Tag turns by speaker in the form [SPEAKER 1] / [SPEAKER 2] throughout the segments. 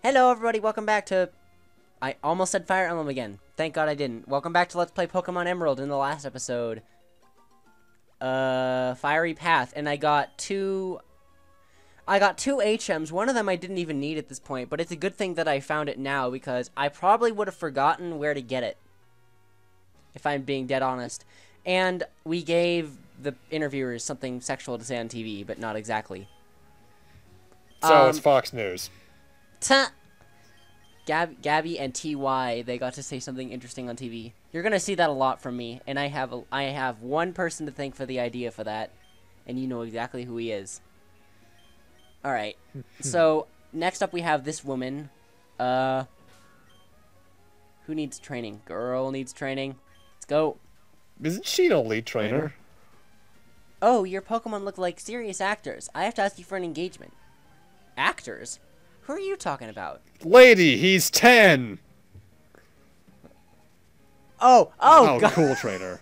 [SPEAKER 1] Hello everybody, welcome back to... I almost said Fire Emblem again. Thank God I didn't. Welcome back to Let's Play Pokemon Emerald in the last episode. Fiery Path, and I got two HMs. One of them I didn't even need at this point, but it's a good thing that I found it now because I probably would have forgotten where to get it. If I'm being dead honest. And we gave the interviewers something sexual to say on TV, but not exactly.
[SPEAKER 2] So it's Fox News.
[SPEAKER 1] Gabby and TY, they got to say something interesting on TV. You're gonna see that a lot from me, and I have one person to thank for the idea for that, and you know exactly who he is. All right. So next up we have this woman. Who needs training? Girl needs training. Let's go.
[SPEAKER 2] Isn't she an elite trainer?
[SPEAKER 1] Oh, your Pokemon look like serious actors. I have to ask you for an engagement. Actors? Who are you talking about?
[SPEAKER 2] Lady, he's 10.
[SPEAKER 1] Oh,
[SPEAKER 2] Oh,
[SPEAKER 1] God.
[SPEAKER 2] cool trainer.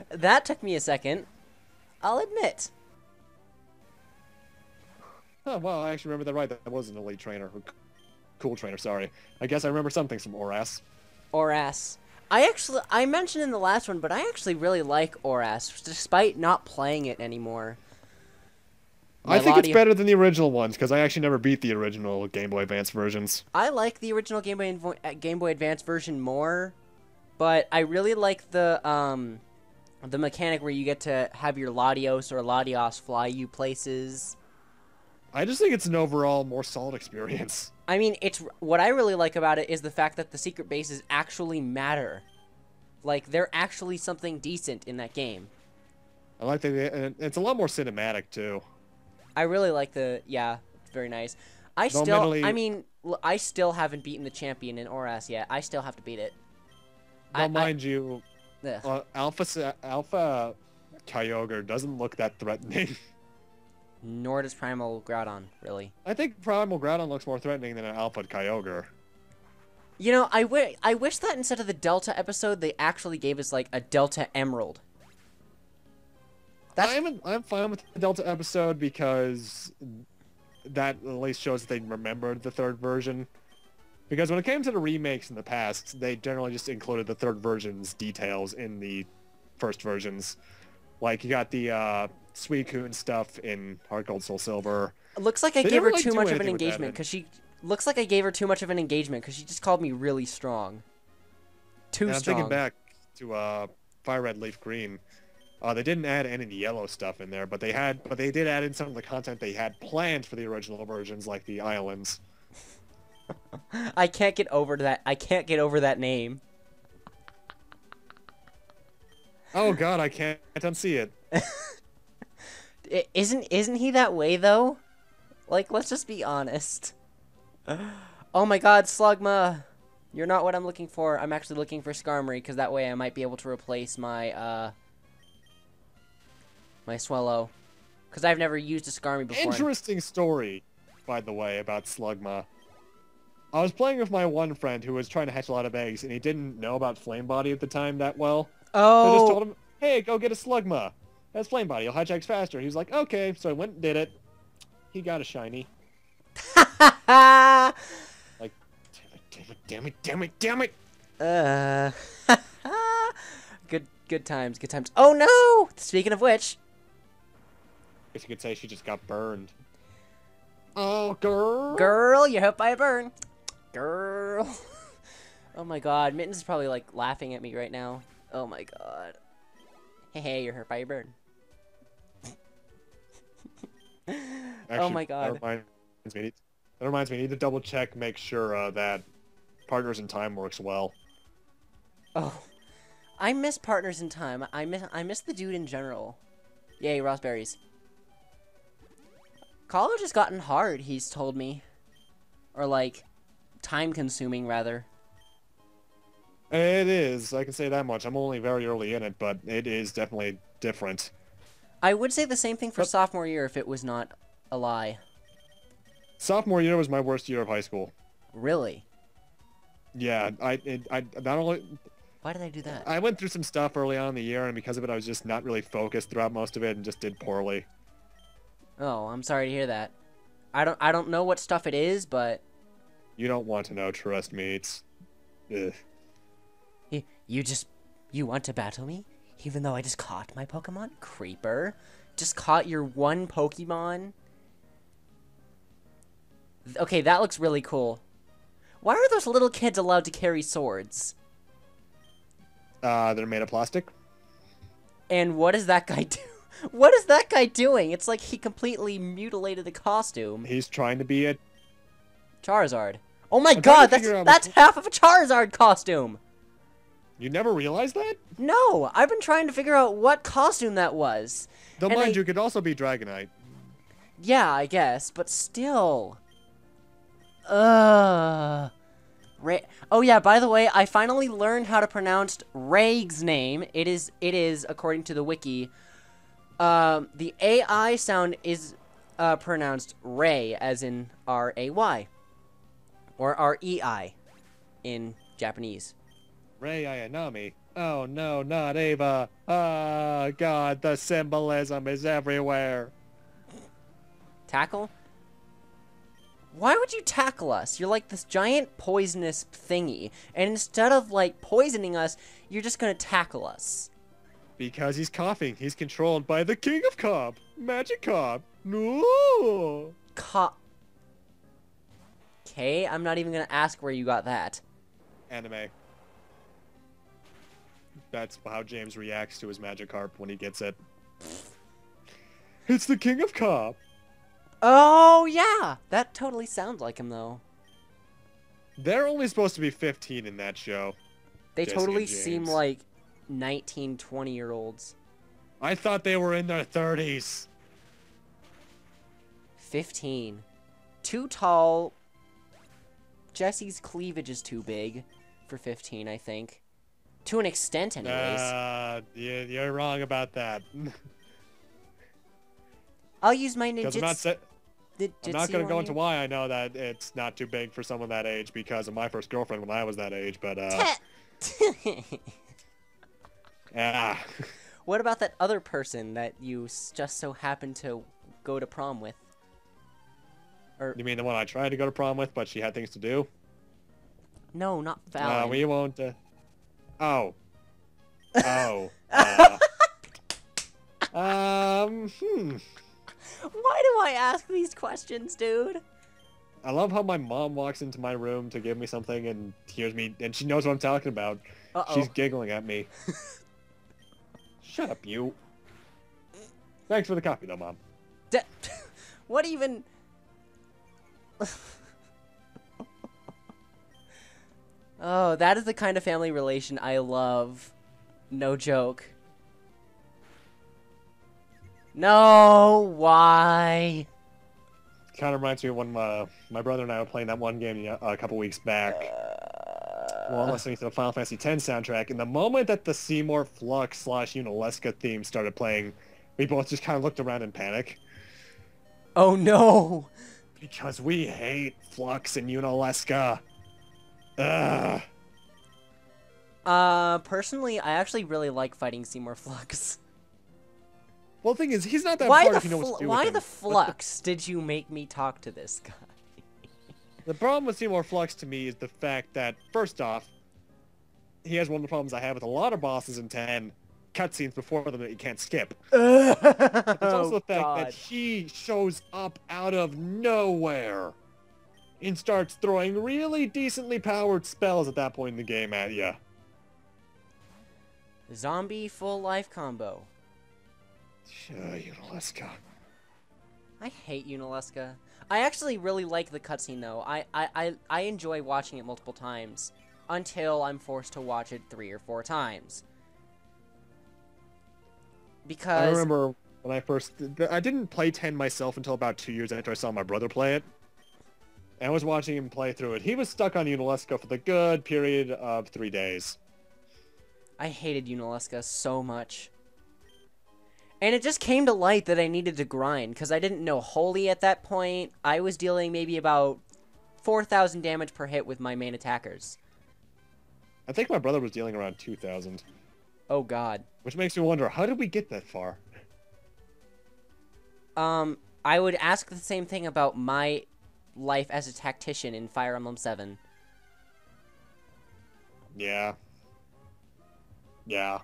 [SPEAKER 1] That took me a second. I'll admit.
[SPEAKER 2] Oh, well, I actually remember that right. That was an elite trainer. Cool trainer, sorry. I guess I remember some things from Oras.
[SPEAKER 1] Oras. I mentioned in the last one, but I actually really like Oras, despite not playing it anymore.
[SPEAKER 2] I think it's better than the original ones, because I actually never beat the original Game Boy Advance versions.
[SPEAKER 1] I like the original Game Boy Advance version more, but I really like the mechanic where you get to have your Latios or Latios fly you places.
[SPEAKER 2] I just think it's an overall more solid experience.
[SPEAKER 1] I mean, what I really like about it is the fact that the secret bases actually matter. Like, they're actually something decent in that game.
[SPEAKER 2] I like that, it's a lot more cinematic, too.
[SPEAKER 1] I really like yeah, it's very nice. I still haven't beaten the champion in Oras yet. I still have to beat it.
[SPEAKER 2] Now, mind you, Alpha Kyogre doesn't look that threatening.
[SPEAKER 1] Nor does Primal Groudon, really.
[SPEAKER 2] I think Primal Groudon looks more threatening than an Alpha Kyogre.
[SPEAKER 1] You know, I wish that instead of the Delta episode, they actually gave us, like, a Delta Emerald.
[SPEAKER 2] I'm fine with the Delta episode because that at least shows that they remembered the third version. Because when it came to the remakes in the past, they generally just included the third version's details in the first versions. Like, you got the Suicune and stuff in Heart Gold, Soul Silver.
[SPEAKER 1] It looks like I gave her too much of an engagement because she... Looks like I gave her too much of an engagement because she just called me really strong. Too strong.
[SPEAKER 2] I'm thinking back to Fire Red, Leaf Green. They didn't add any of the yellow stuff in there, but they did add in some of the content they had planned for the original versions, like the islands.
[SPEAKER 1] I can't get over that. I can't get over that name.
[SPEAKER 2] Oh God, I can't unsee
[SPEAKER 1] it. Isn't he that way though? Like, let's just be honest. Oh my God, Slugma, you're not what I'm looking for. I'm actually looking for Skarmory because that way I might be able to replace my my Swellow, because I've never used a Skarmory before.
[SPEAKER 2] Interesting story, by the way, about Slugma. I was playing with my one friend who was trying to hatch a lot of eggs, and he didn't know about Flame Body at the time that well.
[SPEAKER 1] Oh.
[SPEAKER 2] So I just told him, hey, go get a Slugma. That's Flame Body. You'll hatch eggs faster. He was like, okay. So I went and did it. He got a shiny. Like, damn it.
[SPEAKER 1] Good times. Oh no! Speaking of which,
[SPEAKER 2] I guess you could say she just got burned. Oh, girl.
[SPEAKER 1] Girl, you're hurt by a burn. Girl. Oh my God, Mittens is probably like laughing at me right now. Oh my God. Hey, you're hurt by a burn.
[SPEAKER 2] Actually,
[SPEAKER 1] oh my God.
[SPEAKER 2] That reminds me, I need to double check, make sure that Partners in Time works well.
[SPEAKER 1] Oh. I miss Partners in Time. I miss the dude in general. Yay, raspberries. College has gotten hard, he's told me. Or, like, time-consuming, rather.
[SPEAKER 2] It is. I can say that much. I'm only very early in it, but it is definitely different.
[SPEAKER 1] I would say the same thing for sophomore year if it was not a lie.
[SPEAKER 2] Sophomore year was my worst year of high school.
[SPEAKER 1] Really?
[SPEAKER 2] Yeah, I not only...
[SPEAKER 1] Why did I do that?
[SPEAKER 2] I went through some stuff early on in the year, and because of it, I was just not really focused throughout most of it and just did poorly.
[SPEAKER 1] Oh, I'm sorry to hear that. I don't know what stuff it is, but
[SPEAKER 2] You don't want to know, trust me. It's... Ugh.
[SPEAKER 1] You want to battle me? Even though I just caught my Pokemon? Creeper. Just caught your one Pokemon? Okay, that looks really cool. Why are those little kids allowed to carry swords?
[SPEAKER 2] They're made of plastic.
[SPEAKER 1] And what does that guy do? What is that guy doing? It's like he completely mutilated the costume.
[SPEAKER 2] He's trying to be a...
[SPEAKER 1] Charizard. Oh my
[SPEAKER 2] I'm
[SPEAKER 1] god,
[SPEAKER 2] trying to figure out
[SPEAKER 1] that's half of a Charizard costume!
[SPEAKER 2] You never realized that?
[SPEAKER 1] No, I've been trying to figure out what costume that was.
[SPEAKER 2] Though,
[SPEAKER 1] And
[SPEAKER 2] mind you, could also be Dragonite.
[SPEAKER 1] Yeah, I guess, but still. Ugh. Oh yeah, by the way, I finally learned how to pronounce Raig's name. It is, according to the wiki, the AI sound is pronounced Ray, as in R-A-Y. Or R-E-I in Japanese.
[SPEAKER 2] Rei Ayanami. Oh no, not Ava. Ah, God, the symbolism is everywhere.
[SPEAKER 1] Tackle? Why would you tackle us? You're like this giant poisonous thingy, and instead of, like, poisoning us, you're just gonna tackle us.
[SPEAKER 2] Because he's coughing. He's controlled by the King of Cobb. Magic Cobb. No.
[SPEAKER 1] Okay, I'm not even gonna ask where you got that.
[SPEAKER 2] Anime. That's how James reacts to his Magikarp when he gets it. It's the King of Cobb.
[SPEAKER 1] Oh, yeah! That totally sounds like him, though.
[SPEAKER 2] They're only supposed to be 15 in that show.
[SPEAKER 1] They
[SPEAKER 2] Jesse
[SPEAKER 1] totally
[SPEAKER 2] and
[SPEAKER 1] seem
[SPEAKER 2] James.
[SPEAKER 1] like 19, 20-year-olds.
[SPEAKER 2] I thought they were in their 30s.
[SPEAKER 1] 15. Too tall. Jesse's cleavage is too big for 15, I think. To an extent, anyways.
[SPEAKER 2] You're wrong about that.
[SPEAKER 1] I'll use my
[SPEAKER 2] Because
[SPEAKER 1] ninjutsu.
[SPEAKER 2] I'm not going to go into why I know that it's not too big for someone that age because of my first girlfriend when I was that age, but yeah.
[SPEAKER 1] What about that other person that you just so happened to go to prom with? Or
[SPEAKER 2] You mean the one I tried to go to prom with, but she had things to do?
[SPEAKER 1] no, not Fallon.
[SPEAKER 2] We won't. Oh. Oh.
[SPEAKER 1] Why do I ask these questions, dude?
[SPEAKER 2] I love how my mom walks into my room to give me something and hears me, and she knows what I'm talking about.
[SPEAKER 1] Uh-oh.
[SPEAKER 2] She's giggling at me. Shut up, you. Thanks for the coffee, though, Mom.
[SPEAKER 1] What even... Oh, that is the kind of family relation I love. No joke. No, why?
[SPEAKER 2] Kind of reminds me of when my brother and I were playing that one game a couple weeks back. While listening to the Final Fantasy X soundtrack, and the moment that the Seymour Flux / Unalesca theme started playing, we both just kind of looked around in panic.
[SPEAKER 1] Oh no!
[SPEAKER 2] Because we hate Flux and Unalesca. Ugh.
[SPEAKER 1] Personally, I actually really like fighting Seymour Flux.
[SPEAKER 2] Well, the thing is, he's not that
[SPEAKER 1] Why
[SPEAKER 2] hard
[SPEAKER 1] the
[SPEAKER 2] if you know what to do with
[SPEAKER 1] why
[SPEAKER 2] him.
[SPEAKER 1] the Flux did you make me talk to this guy?
[SPEAKER 2] The problem with Seymour Flux to me is the fact that, first off, he has one of the problems I have with a lot of bosses in 10, cutscenes before them that you can't skip. It's also the fact that he shows up out of nowhere and starts throwing really decently powered spells at that point in the game at you.
[SPEAKER 1] Zombie full life combo.
[SPEAKER 2] Unalesca.
[SPEAKER 1] I hate Unalesca. I actually really like the cutscene though. I enjoy watching it multiple times until I'm forced to watch it 3 or 4 times. Because
[SPEAKER 2] I remember when I didn't play 10 myself until about 2 years after I saw my brother play it. And I was watching him play through it. He was stuck on Unalesca for the good period of 3 days.
[SPEAKER 1] I hated Unalesca so much. And it just came to light that I needed to grind, because I didn't know Holy at that point. I was dealing maybe about 4,000 damage per hit with my main attackers.
[SPEAKER 2] I think my brother was dealing around 2,000.
[SPEAKER 1] Oh god.
[SPEAKER 2] Which makes me wonder, how did we get that far?
[SPEAKER 1] I would ask the same thing about my life as a tactician in Fire Emblem 7.
[SPEAKER 2] Yeah. Yeah.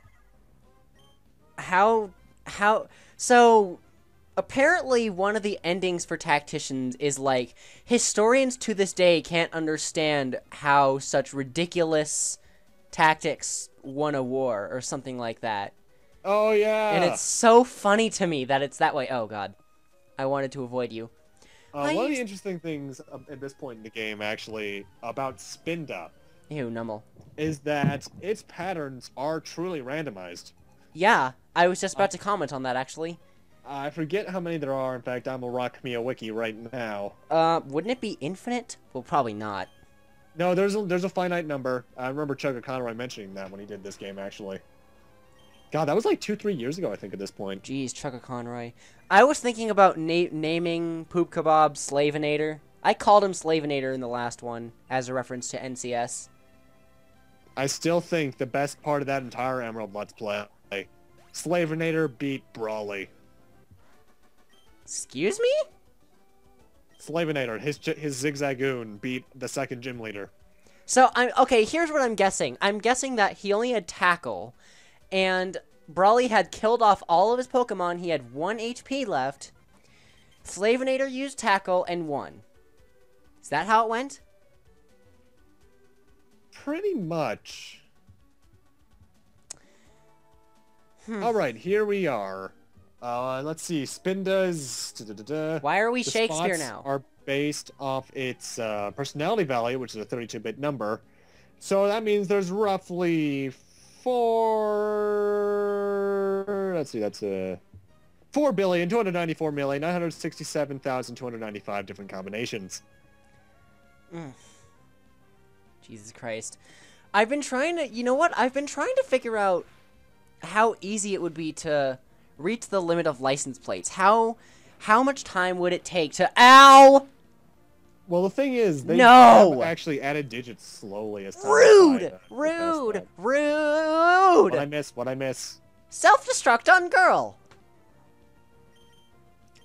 [SPEAKER 1] How so apparently one of the endings for tacticians is like historians to this day can't understand how such ridiculous tactics won a war or something like that.
[SPEAKER 2] Oh, yeah.
[SPEAKER 1] And it's so funny to me that it's that way. Oh god. I wanted to avoid you.
[SPEAKER 2] One of the interesting things at this point in the game, actually, about Spinda
[SPEAKER 1] Ew, Nummel.
[SPEAKER 2] is that its patterns are truly randomized.
[SPEAKER 1] Yeah, I was just about to comment on that, actually.
[SPEAKER 2] I forget how many there are. In fact, I'm gonna rock me a wiki right now.
[SPEAKER 1] Wouldn't it be infinite? Well, probably not.
[SPEAKER 2] No, there's a finite number. I remember Chugga Conroy mentioning that when he did this game, actually. God, that was like 2-3 years ago, I think, at this point.
[SPEAKER 1] Jeez, Chugga Conroy. I was thinking about naming Poop Kebab Slavinator. I called him Slavinator in the last one, as a reference to NCS.
[SPEAKER 2] I still think the best part of that entire Emerald Let's Play, Slavinator beat Brawly.
[SPEAKER 1] Excuse me?
[SPEAKER 2] Slavinator, his Zigzagoon beat the second gym leader.
[SPEAKER 1] So, okay, here's what I'm guessing. I'm guessing that he only had Tackle, and Brawly had killed off all of his Pokemon. He had 1 HP left. Slavinator used Tackle and won. Is that how it went?
[SPEAKER 2] Pretty much. Alright, here we are. Let's see. Spinda's...
[SPEAKER 1] Why are we
[SPEAKER 2] the
[SPEAKER 1] Shakespeare
[SPEAKER 2] spots
[SPEAKER 1] now?
[SPEAKER 2] are based off its personality value, which is a 32-bit number. So that means there's roughly 4... Let's see, that's 4,294,967,295 different combinations.
[SPEAKER 1] Jesus Christ. I've been trying to... You know what? I've been trying to figure out how easy it would be to reach the limit of license plates. How much time would it take to... Ow!
[SPEAKER 2] Well, the thing is, they
[SPEAKER 1] No!
[SPEAKER 2] have actually added digits slowly as time
[SPEAKER 1] Rude!
[SPEAKER 2] goes by,
[SPEAKER 1] Rude!
[SPEAKER 2] What I
[SPEAKER 1] Rude!
[SPEAKER 2] miss? What I miss?
[SPEAKER 1] Self-destruct on girl!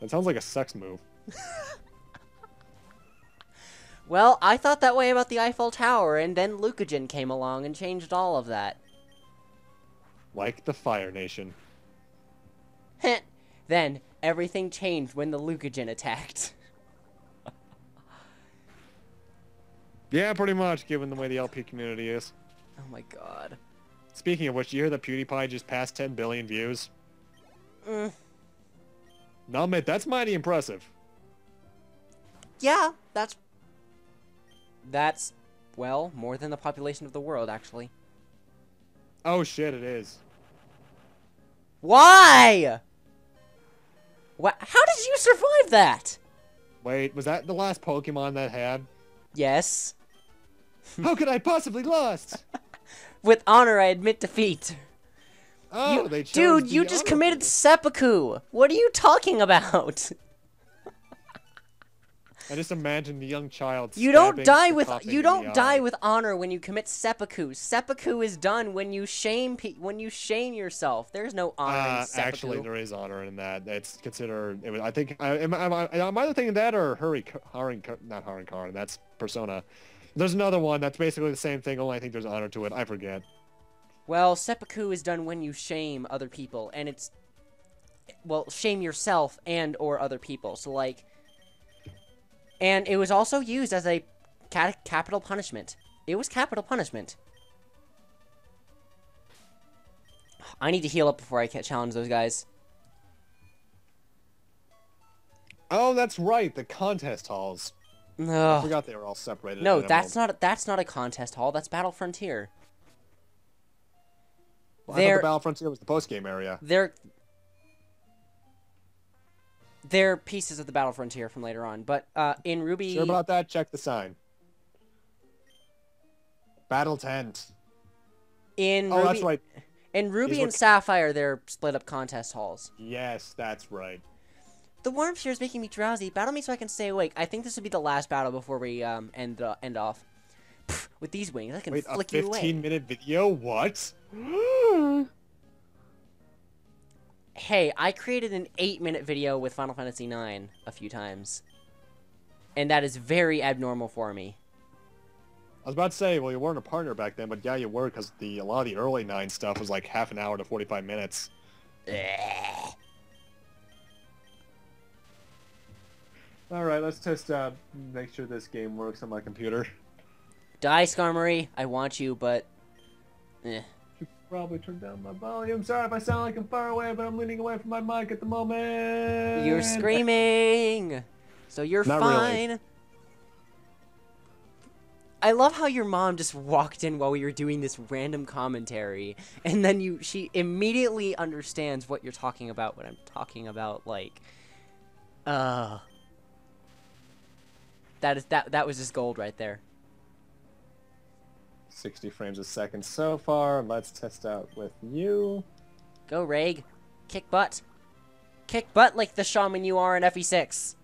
[SPEAKER 2] That sounds like a sex move.
[SPEAKER 1] Well, I thought that way about the Eiffel Tower, and then Lucagen came along and changed all of that.
[SPEAKER 2] Like the Fire Nation.
[SPEAKER 1] Heh. Then, everything changed when the Lucagen attacked.
[SPEAKER 2] Yeah, pretty much, given the way the LP community is.
[SPEAKER 1] Oh my god.
[SPEAKER 2] Speaking of which, you hear that PewDiePie just passed 10 billion views?
[SPEAKER 1] Mm.
[SPEAKER 2] Now, admit, that's mighty impressive.
[SPEAKER 1] Yeah, that's, well, more than the population of the world, actually.
[SPEAKER 2] Oh shit, it is.
[SPEAKER 1] Why? How did you survive that?
[SPEAKER 2] Wait, was that the last Pokemon that had?
[SPEAKER 1] Yes.
[SPEAKER 2] How could I possibly lost?
[SPEAKER 1] With honor, I admit defeat.
[SPEAKER 2] Oh, they chose
[SPEAKER 1] Dude,
[SPEAKER 2] the
[SPEAKER 1] you just
[SPEAKER 2] honor
[SPEAKER 1] committed
[SPEAKER 2] pool.
[SPEAKER 1] seppuku. What are you talking about?
[SPEAKER 2] I just imagine the young child.
[SPEAKER 1] You don't
[SPEAKER 2] stabbing
[SPEAKER 1] die
[SPEAKER 2] the
[SPEAKER 1] with
[SPEAKER 2] topping
[SPEAKER 1] you
[SPEAKER 2] in the
[SPEAKER 1] don't die
[SPEAKER 2] eye.
[SPEAKER 1] with honor when you commit seppuku. Seppuku is done when you shame yourself. There's no honor in seppuku.
[SPEAKER 2] Actually, there is honor in that. It's considered. I think. Am I either thinking that or not Harinkaran? That's Persona. There's another one that's basically the same thing. Only I think there's honor to it. I forget.
[SPEAKER 1] Well, seppuku is done when you shame other people, and it's shame yourself and or other people. So like. And it was also used as a capital punishment. It was capital punishment. I need to heal up before I can challenge those guys.
[SPEAKER 2] Oh, that's right. The contest halls. I
[SPEAKER 1] Ugh.
[SPEAKER 2] forgot they were all separated.
[SPEAKER 1] No,
[SPEAKER 2] in an
[SPEAKER 1] that's
[SPEAKER 2] emerald.
[SPEAKER 1] not a contest hall. That's Battle Frontier.
[SPEAKER 2] Well, I thought the Battle Frontier was the post-game area.
[SPEAKER 1] They're pieces of the Battle Frontier from later on, but in Ruby...
[SPEAKER 2] Sure about that? Check the sign. Battle tent.
[SPEAKER 1] In
[SPEAKER 2] Oh,
[SPEAKER 1] Ruby,
[SPEAKER 2] that's right.
[SPEAKER 1] In Ruby
[SPEAKER 2] These
[SPEAKER 1] and
[SPEAKER 2] were-
[SPEAKER 1] Sapphire, they're split up contest halls.
[SPEAKER 2] Yes, that's right.
[SPEAKER 1] The warm here is making me drowsy. Battle me so I can stay awake. I think this would be the last battle before we end off. Pfft, with these wings, I can
[SPEAKER 2] Wait, a
[SPEAKER 1] flick you away.
[SPEAKER 2] 15-minute video? What?
[SPEAKER 1] Hey, I created an 8-minute video with Final Fantasy IX a few times. And that is very abnormal for me.
[SPEAKER 2] I was about to say, well, you weren't a partner back then, but yeah, you were, because a lot of the early 9 stuff was like half an hour to 45 minutes. Alright, let's test out, make sure this game works on my computer.
[SPEAKER 1] Die, Skarmory. I want you, but...
[SPEAKER 2] Should probably turn down my volume. Sorry if I sound like I'm far away, but I'm leaning away from my mic at the moment.
[SPEAKER 1] You're screaming! So you're
[SPEAKER 2] Not
[SPEAKER 1] fine.
[SPEAKER 2] really.
[SPEAKER 1] I love how your mom just walked in while we were doing this random commentary, and then she immediately understands what you're talking about when I'm talking about, like, that was just gold right there.
[SPEAKER 2] 60 frames a second so far. Let's test out with you.
[SPEAKER 1] Go, Reg. Kick butt. Kick butt like the shaman you are in FE6.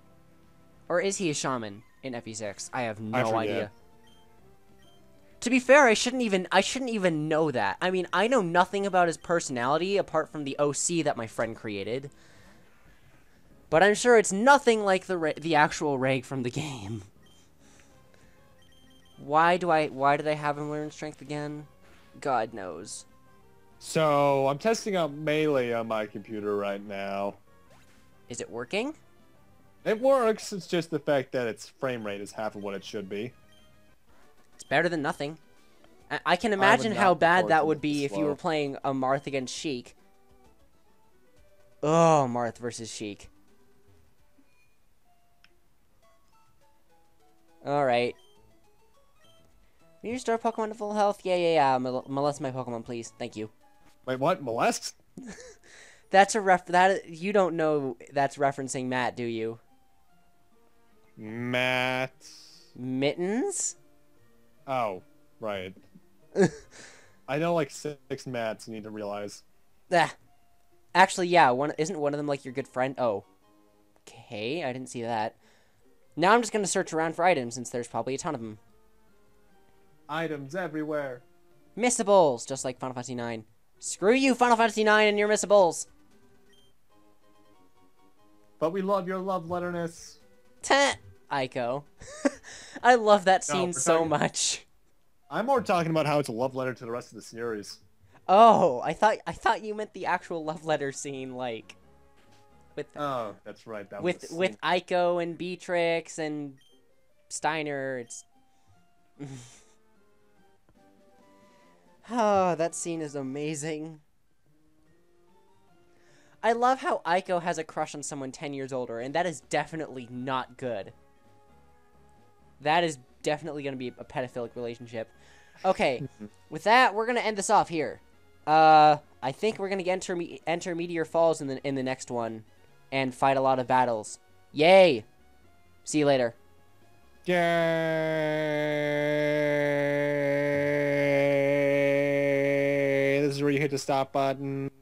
[SPEAKER 1] Or is he a shaman in FE6? I have no idea. To be fair, I shouldn't even know that. I mean, I know nothing about his personality apart from the OC that my friend created. But I'm sure it's nothing like the actual Reg from the game. Why do they have him learn strength again? God knows.
[SPEAKER 2] So, I'm testing out Melee on my computer right now.
[SPEAKER 1] Is it working?
[SPEAKER 2] It works, it's just the fact that its frame rate is half of what it should be.
[SPEAKER 1] It's better than nothing. I can imagine how bad that would be if you were playing a Marth against Sheik. Oh, Marth versus Sheik. Alright. Can you restore Pokemon to full health? Yeah. Molest my Pokemon, please. Thank you.
[SPEAKER 2] Wait, what? Molest?
[SPEAKER 1] That's you don't know that's referencing Matt, do you?
[SPEAKER 2] Matt.
[SPEAKER 1] Mittens?
[SPEAKER 2] Oh, right. I know like 6 Matts, you need to realize.
[SPEAKER 1] Actually, yeah, isn't one of them like your good friend? Oh. Okay, I didn't see that. Now I'm just gonna search around for items since there's probably a ton of them.
[SPEAKER 2] Items everywhere.
[SPEAKER 1] Missables, just like Final Fantasy IX. Screw you, Final Fantasy IX and your missables.
[SPEAKER 2] But we love your love letterness.
[SPEAKER 1] Aiko. I love that scene so much.
[SPEAKER 2] I'm more talking about how it's a love letter to the rest of the series.
[SPEAKER 1] Oh, I thought you meant the actual love letter scene, like with
[SPEAKER 2] oh, that's right. That
[SPEAKER 1] with Aiko and Beatrix and Steiner. It's oh, that scene is amazing. I love how Aiko has a crush on someone 10 years older, and that is definitely not good. That is definitely going to be a pedophilic relationship. Okay, with that, we're going to end this off here. I think we're going to enter Meteor Falls in the next one and fight a lot of battles. Yay! See you later.
[SPEAKER 2] Yay! This is where you hit the stop button.